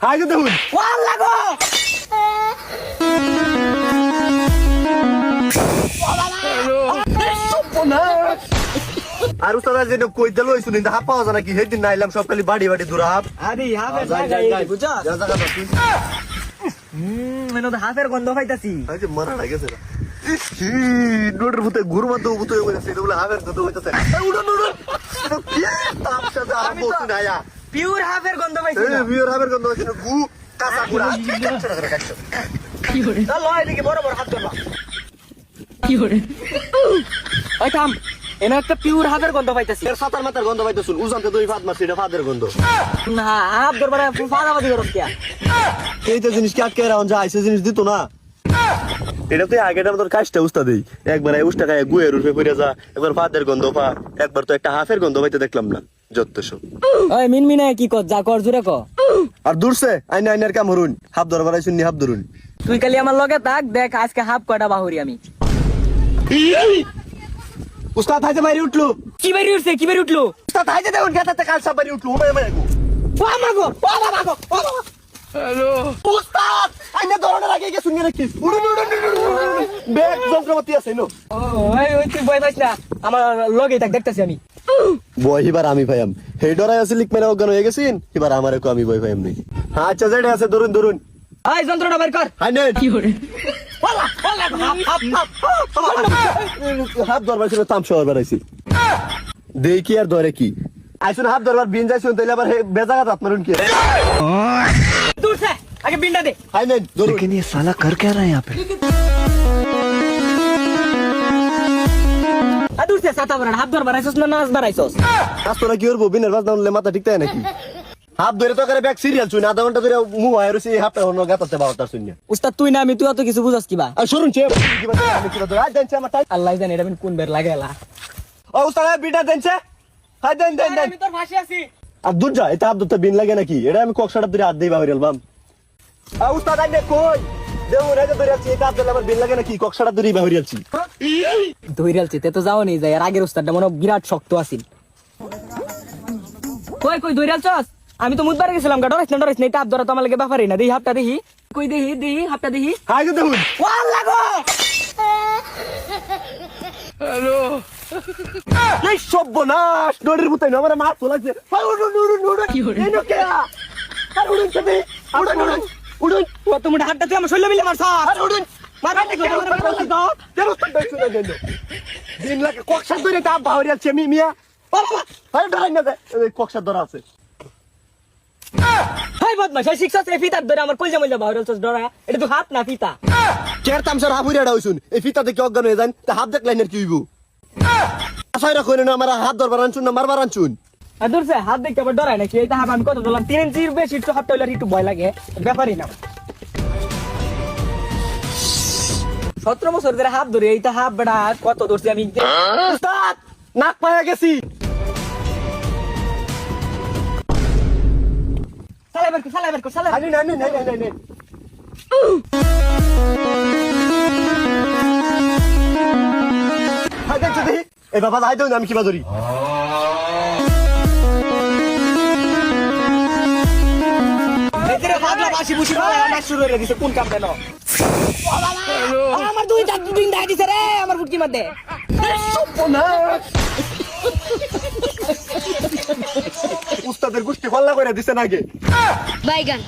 High গো দেখুন ওয়াল্লাহ গো আর উস্তাদ যেন কই দিল হইছুন কিন্তু হাফ পাওয়া যায় নাকি সেদিন নাইলাম সব খালি বাড়ি বাড়ি দূর হাফ আরে হাফের বুঝা মানে তো হাফের গন্ধ পাইতাছি আরে মরা লাগেছে না নোটের ভূতে ঘুরমা তো ভূতে হয়ে গেছে এটা বলে হাফের গন্ধ হইতাছে উড়ন উড়ন কি তাপ সাথে আর বসু না আয়া পিওর হাফের গন্ধ পাইছি এই বিয়ের হাফের গন্ধ হইছে গু কাঁচা গুড়া কি করে চল লয় দিকে বড় বড় হাত ধরবা কি করে ওই থাম এনে একটা পিওর হাফের গন্ধ পাইতাছি এর সাতার মাথার গন্ধ পাইতে শুন উজানতে দুই ফাত মারছি এটা ফাদের গন্ধ না হাফ ধরবা ফাদাবাদি করো কি এইটা জিনিস কি আটকে রাউন যায় সে জিনিস দিত না এটা তো আগেটা তোর কাজটা উস্তা দেই একবার এই উস্তা গায়ে গুয়ের রূপে পড়ে যা একবার ফাদের গন্ধ পা একবার তো একটা হাফের গন্ধ পাইতে দেখলাম না যত সব ওই মিনমিনে কি কর যা কর জুরে ক আর দূরছে আইনা আইনার কাম হরুন হাফ ধরবার আইছুন নি হাফ ধরুন তুই খালি আমার লগে থাক দেখ আজকে হাফ কয়টা বাহুরি আমি উস্তাদ হাইতে মারি উঠলো কি বেরি উঠছে কি বেরি উঠলো উস্তাদ হাইতে দেখুন গাতাতে কাল সব মারি উঠলো ওমে মারি গো ও আমাগো ও বাবাগো ও বাবা হ্যালো উস্তাদ আইনা ধরনের আগে গেছুন নি নাকি উড়ুন উড়ুন উড়ুন ব্যাগ যন্ত্রপাতি আছে নো ওই তুই বই পাইছ না আমার লগে থাক দেখতাছি আমি বই এবার আমি ভাইয়াম হেই ডরাই আছে লিক মেরে অজ্ঞান হয়ে গেছিন এবার আমারে কো আমি বই ভাইয়াম নেই হ্যাঁ আচ্ছা যেটা আছে ধরুন ধরুন এই যন্ত্রটা বের কর হাই নেট কি করে ওলা ওলা হাফ দরবার ছিল তাম শহর বেড়াইছি দেখি আর ধরে কি আইসুন হাফ দরবার বিন যাইছুন তাইলে আবার বেজাগা রাত মারুন কি दूर से आगे बिंडा दे হাই নেট ধরুন लेकिन ये साला कर क्या रहा है यहाँ पे दूर से साता बरन हाथ धर बराइसोस ना नाच बराइसोस আস্তরা কি করবো বিনের বাজ না মাথা ঠিক তাই নাকি হাফ ধরে তো করে ব্যাক সিরিয়াল চুন আধা ঘন্টা ধরে মুহ হয় রইছে হাফটা হনো গাতাতে বারোটার শূন্য উস্তাদ তুই না আমি তুই তো কিছু বুঝাস কিবা আর শুনুন চে কি বাজে আমি কি ধরে আজ দেনছে আমার টাইম আল্লাহ জানে এটা কোন বের লাগেলা ও উস্তাদ বিটা দেনছে হাই দেন দেন দেন আমি তোর ফাঁসি আছি আর দুধ যা এটা আব্দুল বিন লাগে নাকি এটা আমি কক্সাটা ধরে হাত দেই বাহির আলবাম আ উস্তাদ আইনে কই দেউ রেজে ধরে আছি এটা আব্দুল আমার বিন লাগে নাকি কক্সাটা ধরে বাহির আছি ধইরাল চিতে তো যাও নি যায় আর আগের উস্তাদটা মনে বিরাট শক্ত আছিল কই কই ধইরাল চস আমি তো মুদবার গেছিলাম গা ডরাইছ না এটা আব্দুরা তো আমার লাগে ব্যাপারই না দেই হাফটা দেখি কই দেহি হাফটা দেখি হাই গো দেখুন ওয়াল্লাহ গো এই সর্বনাশ ডরের মতই না আমার মাছ লাগছে হাই উড়ুন উড়ুন উড়ুন কি করে? এই নো কে আর উড়ুন চবে উড়ুন উড়ুন উড়ুন ও তুমি হাতটা তুই আমার শৈল মিলে মারছ আর উড়ুন মারা দেখো দাও কেন উস্তাদ দেখছো না কেন দিন লাগে কক্সা ধরে তা বাহির আছি আমি মিয়া বাবা হাই ডরাই না এই কক্সা ধরা আছে হাই বদমাশ এই শিক্ষা সে ফিতার ধরে আমার কইজা মইলা ভাইরাল চস ডরা এটা তো হাত না ফিতা চেয়ার তামসার হাফ উড়াড়া হইছুন এই ফিতা দেখে অজ্ঞান হয়ে যান তা হাত দেখলেন আর কি হইব আশাইরা কইলেন আমার হাত ধরবার আনছুন না মারবার আনছুন আর দূর সে হাত দেখতে আবার ডরায় নাকি এইটা হাত আমি কত দিলাম 3 ইঞ্চির বেশি একটু হাতটা হইলে একটু ভয় লাগে ব্যাপারই না 17 বছর ধরে হাত ধরে এইটা হাত বেড়া কত ধরছি আমি উস্তাদ নাক পায়া গেছি চালাই বের কর চালাই আনি না আনি নাই নাই নাই হাই দেখছো দেখি এই বাবা হাই দেন আমি কিবা ধরি এদের ভাগলা বাসি বুসি ভালো না শুরু হয়ে গেছে কোন কাম দেন আমার দুই চার দিন দাই দিছে রে আমার ফুটকি মধ্যে উস্তাদের গোষ্ঠী খোলা করে দিছেন আগে বাইগান